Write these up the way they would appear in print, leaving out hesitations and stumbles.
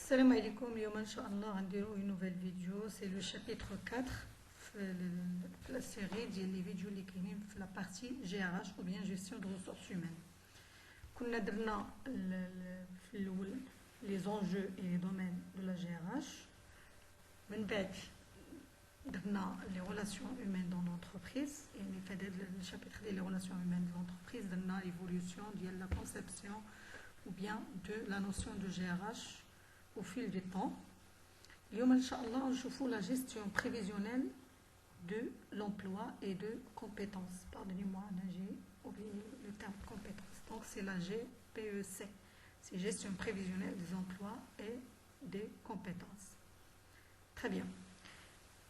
Salam alaikum, Yom Inch'Allah, on une nouvelle vidéo. C'est le chapitre 4 de la série des vidéos qui la partie GRH ou bien gestion de ressources humaines. Nous avons les enjeux et les domaines de la GRH. Nous avons les relations humaines dans l'entreprise. Et nous avons le chapitre des relations humaines de l'entreprise, nous avons l'évolution de la conception ou bien de la notion de GRH au fil du temps. Yom Inch'Allah, on choufou la gestion prévisionnelle de l'emploi et de compétences. Pardonnez-moi, j'ai oublié le terme compétences. Donc c'est la GPEC. C'est gestion prévisionnelle des emplois et des compétences. Très bien.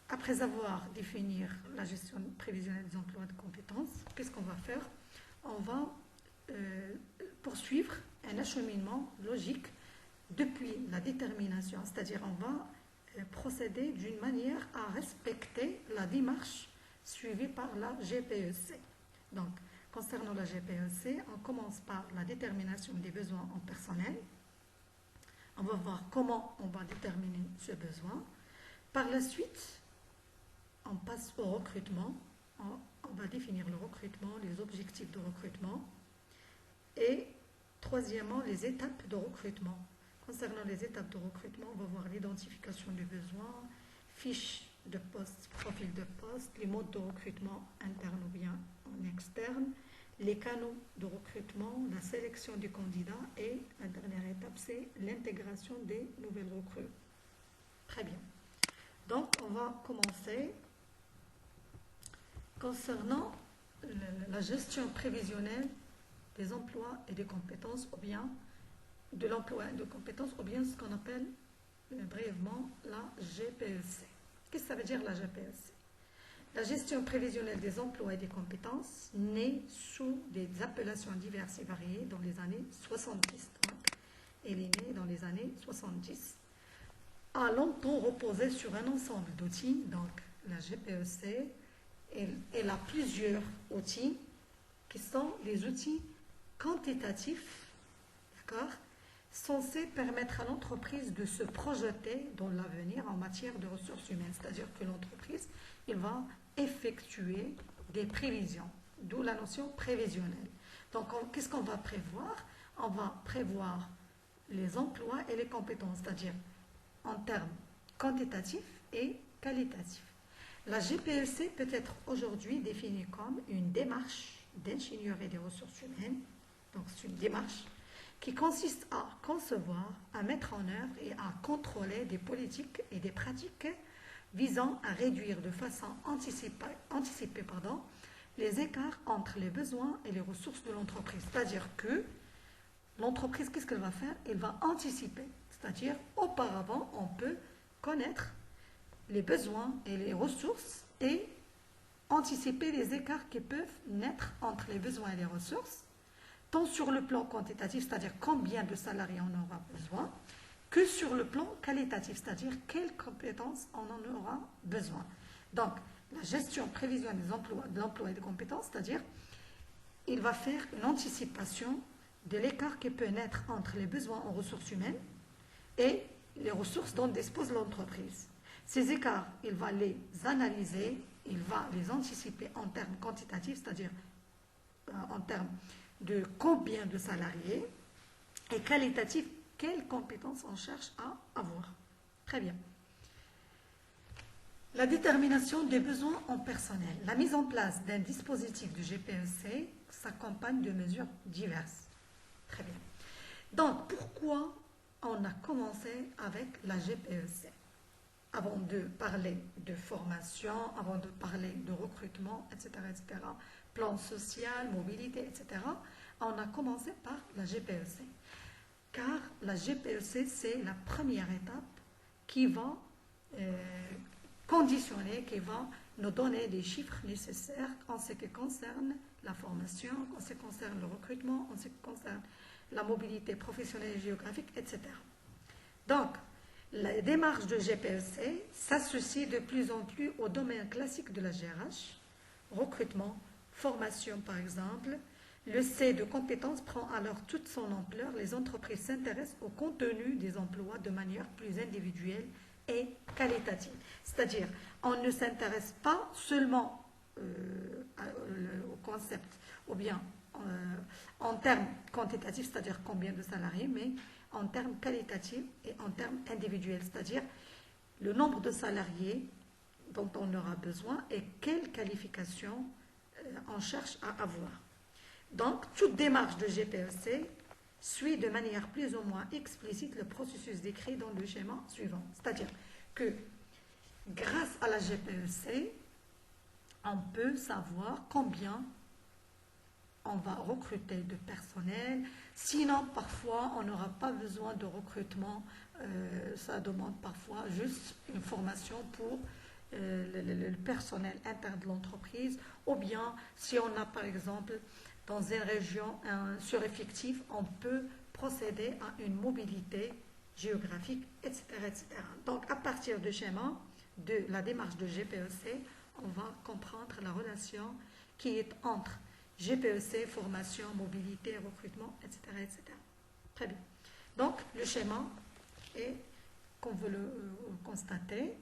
Après avoir défini la gestion prévisionnelle des emplois et des compétences, qu'est-ce qu'on va faire? On va poursuivre un acheminement logique depuis la détermination, c'est-à-dire on va procéder d'une manière à respecter la démarche suivie par la GPEC. Donc, concernant la GPEC, on commence par la détermination des besoins en personnel. On va voir comment on va déterminer ce besoin. Par la suite, on passe au recrutement. On va définir le recrutement, les objectifs de recrutement. Et troisièmement, les étapes de recrutement. Concernant les étapes de recrutement, on va voir l'identification des besoins, fiches de poste, profil de poste, les modes de recrutement interne ou bien en externe, les canaux de recrutement, la sélection des candidats et la dernière étape, c'est l'intégration des nouvelles recrues. Très bien. Donc, on va commencer concernant la gestion prévisionnelle des emplois et des compétences ou bien de l'emploi et de compétences ou bien ce qu'on appelle brièvement la GPEC. Qu'est-ce que ça veut dire la GPEC? La gestion prévisionnelle des emplois et des compétences naît sous des appellations diverses et variées dans les années 70. Donc, elle est née dans les années 70. A longtemps reposé sur un ensemble d'outils, donc la GPEC, elle a plusieurs outils qui sont les outils quantitatifs, d'accord, censés permettre à l'entreprise de se projeter dans l'avenir en matière de ressources humaines. C'est-à-dire que l'entreprise, elle va effectuer des prévisions, d'où la notion prévisionnelle. Donc, qu'est-ce qu'on va prévoir? On va prévoir les emplois et les compétences, c'est-à-dire en termes quantitatifs et qualitatifs. La GPEC peut être aujourd'hui définie comme une démarche d'ingénierie des ressources humaines. Donc, c'est une démarche qui consiste à concevoir, à mettre en œuvre et à contrôler des politiques et des pratiques visant à réduire de façon anticipée les écarts entre les besoins et les ressources de l'entreprise. C'est-à-dire que l'entreprise, qu'est-ce qu'elle va faire? Elle va anticiper. C'est-à-dire, auparavant, on peut connaître les besoins et les ressources et anticiper les écarts qui peuvent naître entre les besoins et les ressources, tant sur le plan quantitatif, c'est-à-dire combien de salariés on aura besoin, que sur le plan qualitatif, c'est-à-dire quelles compétences on en aura besoin. Donc, la gestion prévisionnelle de l'emploi et des compétences, c'est-à-dire, il va faire une anticipation de l'écart qui peut naître entre les besoins en ressources humaines et les ressources dont dispose l'entreprise. Ces écarts, il va les analyser, il va les anticiper en termes quantitatifs, c'est-à-dire en termes de combien de salariés, et qualitatif, quelles compétences on cherche à avoir. Très bien. La détermination des besoins en personnel. La mise en place d'un dispositif de GPEC s'accompagne de mesures diverses. Très bien. Donc, pourquoi on a commencé avec la GPEC? Avant de parler de formation, avant de parler de recrutement, etc., plan social, mobilité, etc., on a commencé par la GPEC. Car la GPEC, c'est la première étape qui va conditionner, qui va nous donner des chiffres nécessaires en ce qui concerne la formation, en ce qui concerne le recrutement, en ce qui concerne la mobilité professionnelle et géographique, etc. Donc, la démarche de GPEC s'associe de plus en plus au domaine classique de la GRH, recrutement, formation par exemple, Le C de compétence prend alors toute son ampleur. Les entreprises s'intéressent au contenu des emplois de manière plus individuelle et qualitative. C'est-à-dire, on ne s'intéresse pas seulement au concept ou bien en termes quantitatifs, c'est-à-dire combien de salariés, mais en termes qualitatifs et en termes individuels, c'est-à-dire le nombre de salariés dont on aura besoin et quelle qualification on cherche à avoir. Donc, toute démarche de GPEC suit de manière plus ou moins explicite le processus décrit dans le schéma suivant. C'est-à-dire que grâce à la GPEC, on peut savoir combien on va recruter de personnel. Sinon, parfois, on n'aura pas besoin de recrutement. Ça demande parfois juste une formation pour le personnel interne de l'entreprise. Ou bien, si on a, par exemple, dans une région un sureffectif, on peut procéder à une mobilité géographique, etc., etc. Donc, à partir du schéma de la démarche de GPEC, on va comprendre la relation qui est entre GPEC, formation, mobilité, recrutement, etc., etc. Très bien. Donc, le schéma est, comme vous le constatez.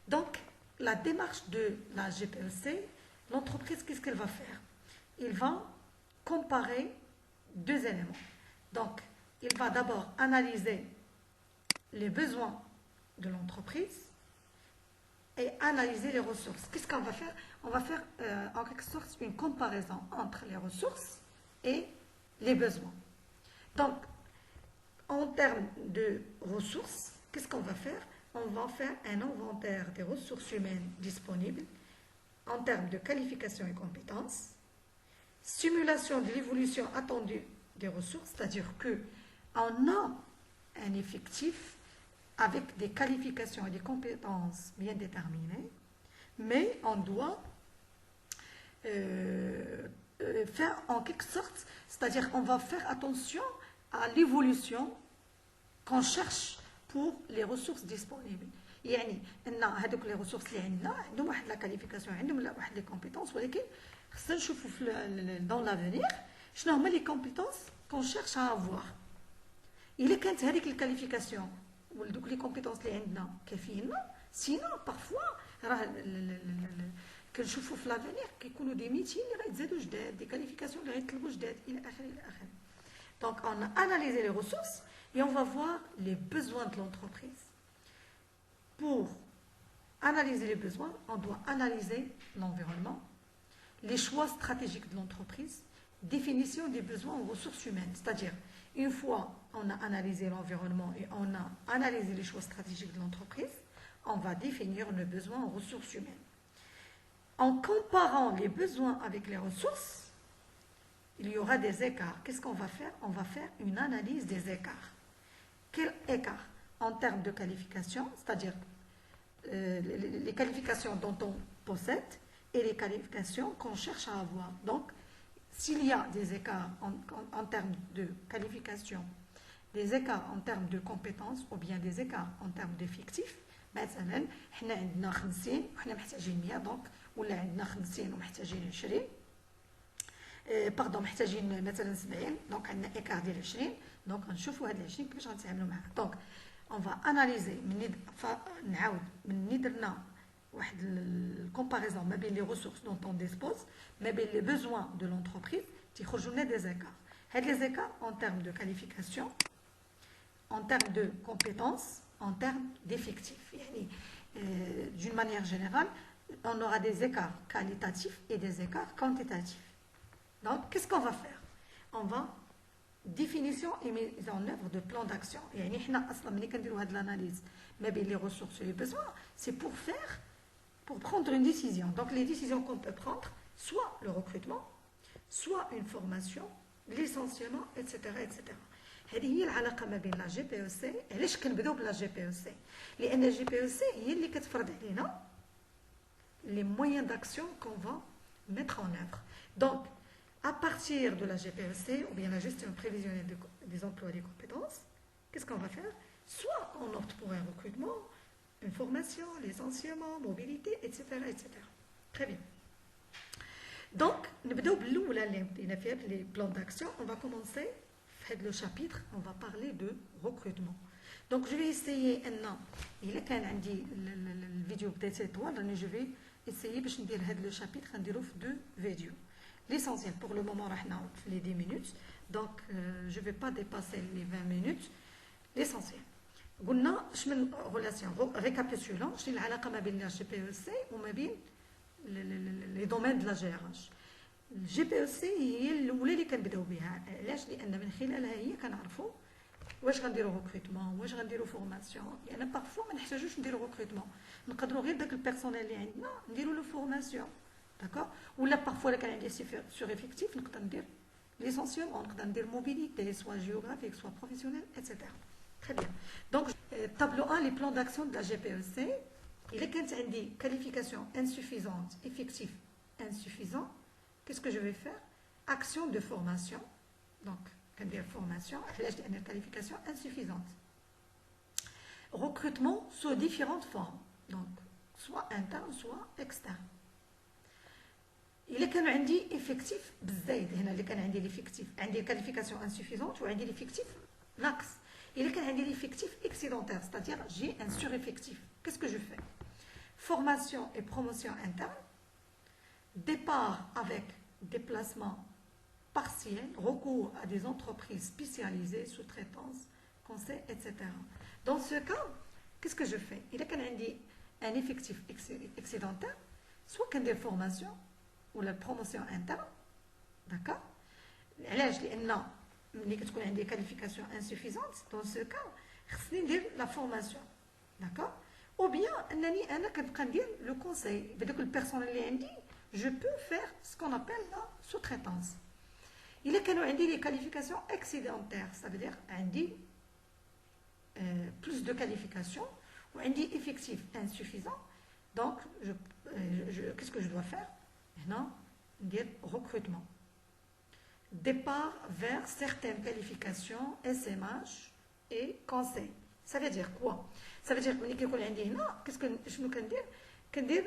Donc, la démarche de la GPEC, l'entreprise, qu'est-ce qu'elle va faire? Il va comparer deux éléments. Donc, il va d'abord analyser les besoins de l'entreprise et analyser les ressources. Qu'est-ce qu'on va faire? On va faire en quelque sorte une comparaison entre les ressources et les besoins. Donc, en termes de ressources, qu'est-ce qu'on va faire? On va faire un inventaire des ressources humaines disponibles en termes de qualification et compétences, simulation de l'évolution attendue des ressources, c'est-à-dire qu'on a un effectif avec des qualifications et des compétences bien déterminées, mais on doit faire en quelque sorte, c'est-à-dire on va faire attention à l'évolution qu'on cherche pour les ressources disponibles. يعني ان هذوك لي ريسورس اللي عندنا عندهم واحد لا كاليفيكاسيون عندهم واحد لي كومبيتونس ولكن خصنا نشوفوا دون لافونيغ شنو هما لي كومبيتونس كون شيرش ا افوار. الا كانت هذيك الكاليفيكاسيون ودوك لي كومبيتونس اللي عندنا كافيين سينو بارفوا راه كنشوفوا في لافونيغ كيكونوا دي ميتي اللي غيتزادوا جداد دي كاليفيكاسيون اللي غيطلبوا جداد الى اخره الى اخره. Donc on a analysé les ressources et on va voir les besoins de l'entreprise. Pour analyser les besoins, on doit analyser l'environnement, les choix stratégiques de l'entreprise, définition des besoins en ressources humaines. C'est-à-dire, une fois on a analysé l'environnement et on a analysé les choix stratégiques de l'entreprise, on va définir nos besoins en ressources humaines. En comparant les besoins avec les ressources, il y aura des écarts. Qu'est-ce qu'on va faire? On va faire une analyse des écarts. Quel écart? En termes de qualification, c'est-à-dire les qualifications dont on possède et les qualifications qu'on cherche à avoir. Donc, s'il y a des écarts en termes de qualification, des écarts en termes de compétences ou bien des écarts en termes d'effectifs, مثلا حنا عندنا 50 وحنا محتاجين 100 دونك ولا عندنا 50 ومحتاجين 20 باردون محتاجين مثلا 70 دونك عندنا ايكار ديال 20 دونك غنشوفوا هاد 20 كيفاش غنتعاملوا معها. دونك اون فا اناليزي نعاود مني درنا واحد الكومباريزون ما بين لي ريسورس دون اون ديسبوز ما بين لي بوزوان دو لونتربريز تيخرجوا لنا دي زيكار. هاد لي زيكار اون تيرم دو كاليفيكاسيون اون تيرم دو كومبيتونس اون تيرم ديفيكتيف. يعني d'une manière générale on aura des écarts qualitatifs et des écarts quantitatifs. Donc, qu'est-ce qu'on va faire? On va définition et mise en œuvre de plan d'action. يعني حنا اصلا ملي كنديروا هاد l'analyse ما بين les ressources et les besoins, c'est pour prendre une décision. Donc, les décisions qu'on peut prendre, soit le recrutement, soit une formation, licenciement, etc., etc. هذه هي العلاقه ما بين لا جي بي او سي. علاش كنبداو بلا جي بي او سي؟ لان الجي بي او سي هي اللي كتفرض علينا les moyens d'action qu'on va mettre en œuvre. Donc, à partir de la GPEC, ou bien la gestion prévisionnelle des emplois et des compétences, qu'est-ce qu'on va faire? Soit on opte pour un recrutement, une formation, licenciement, mobilité, etc., etc. Très bien. Donc, نبداو بالاولى اللي بدينا فيها لي بلان داكسيون. On va commencer في هذا لو شابيتر on va parler de recrutement. Donc je vais essayer ان الا كان عندي الفيديو بدا يطول راني جو في essayer باش ندير هذا لو شابيتر غنديرو في دو فيديو. L'essentiel pour le moment راحنا في لي 10 minutes. Donc je vais pas dépasser les 20 minutes. L'essentiel. قلنا اش من ريلاسيون ريكابيتولون شنو العلاقه ما بين الجي بي او سي وما بين لي دومين دو لا جي ار اش. الجي بي او سي هي الاولى اللي كنبداو بها. علاش؟ لان من خلالها هي كنعرفوا واش غنديروا ريكروتمون واش غنديروا فورماسيون. لان بارفوا ما نحتاجوش نديروا ريكروتمون، نقدروا غير داك البيرسونيل اللي عندنا نديروا له فورماسيون. داكور. ولا بارفوا الا كان عندي سور افيكتيف نقدر ندير ليسونسيومون، نقدر ندير موبيليتي سوا جيوغرافيك سوا بروفيسيونيل ايتترا. Très bien. Donc, tableau 1, les plans d'action de la GPEC. Il est quand on dit qualification insuffisante, effectif insuffisant. Qu'est-ce que je vais faire? Action de formation. Donc, quand on dit formation, une qualification insuffisante. Recrutement sous différentes formes. Donc, soit interne, soit externe. Il est quand on dit effectif, bzzaid. Il est quand on dit l'effectif. On dit qualification insuffisante ou on dit l'effectif max. Il est un effectif excédentaire, c'est-à-dire j'ai un sureffectif. Qu'est-ce que je fais? Formation et promotion interne, départ avec déplacement partiel, recours à des entreprises spécialisées, sous-traitance, conseil, etc. Dans ce cas, qu'est-ce que je fais? Il est un effectif excédentaire, soit qu'il y ait des formations ou la promotion interne, d'accord? ملي كتكون عندي كاليفيكاسيون انسوفيزونت دون سو كا خصني ندير لا فورماسيون داكور او بيان انني انا كنبقى ندير لو كونساي بداك البيرسونيل اللي عندي جو بو فير سكون ابل لا سو تريتونس. الا كانوا عندي لي كاليفيكاسيون اكسيدونتير سافيدير عندي بلوس دو كاليفيكاسيون وعندي افيكتيف انسوفيزون دونك جو كيسكو جو دوا فير هنا ندير ريكروتمون. Départ vers certaines qualifications, SMH et conseil. Ça veut dire quoi? Ça veut dire que quand on dit non, qu'est-ce que je nous can dire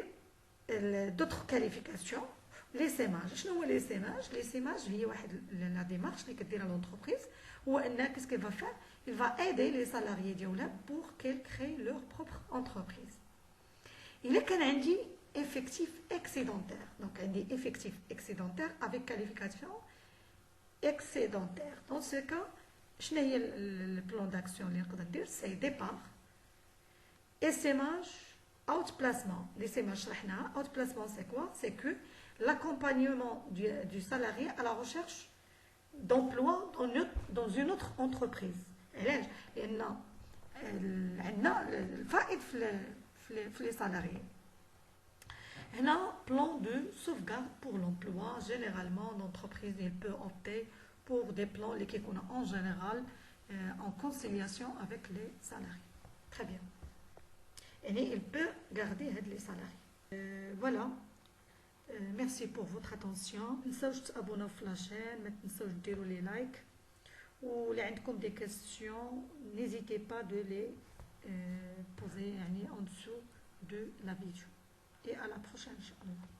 d'autres qualifications. Les SMH. Je nous les SMH. Les SMH, il y a la démarche qui est dans l'entreprise où qu'est-ce qu'il va faire? Il va aider les salariés pour qu'ils créent leur propre entreprise. Il est qu'on dit effectif excédentaire. Donc on dit effectif excédentaire avec qualification excédentaire. Dans ce cas, le plan d'action, c'est départ, SMH, outplacement. L'SMH, outplacement, c'est quoi? C'est que l'accompagnement du salarié à la recherche d'emploi dans une autre entreprise. Il y a les salariés. Un plan de sauvegarde pour l'emploi. Généralement, l'entreprise peut opter pour des plans qui sont en général en conciliation avec les salariés. Très bien. Et il peut garder les salariés. Voilà. Merci pour votre attention. Ne tensewش تابوناو في la chaîne, ما تنسوش ديروا les likes. Ou si vous avez des questions, n'hésitez pas de les poser en dessous de la vidéo. Et à la prochaine, Inch'Allah.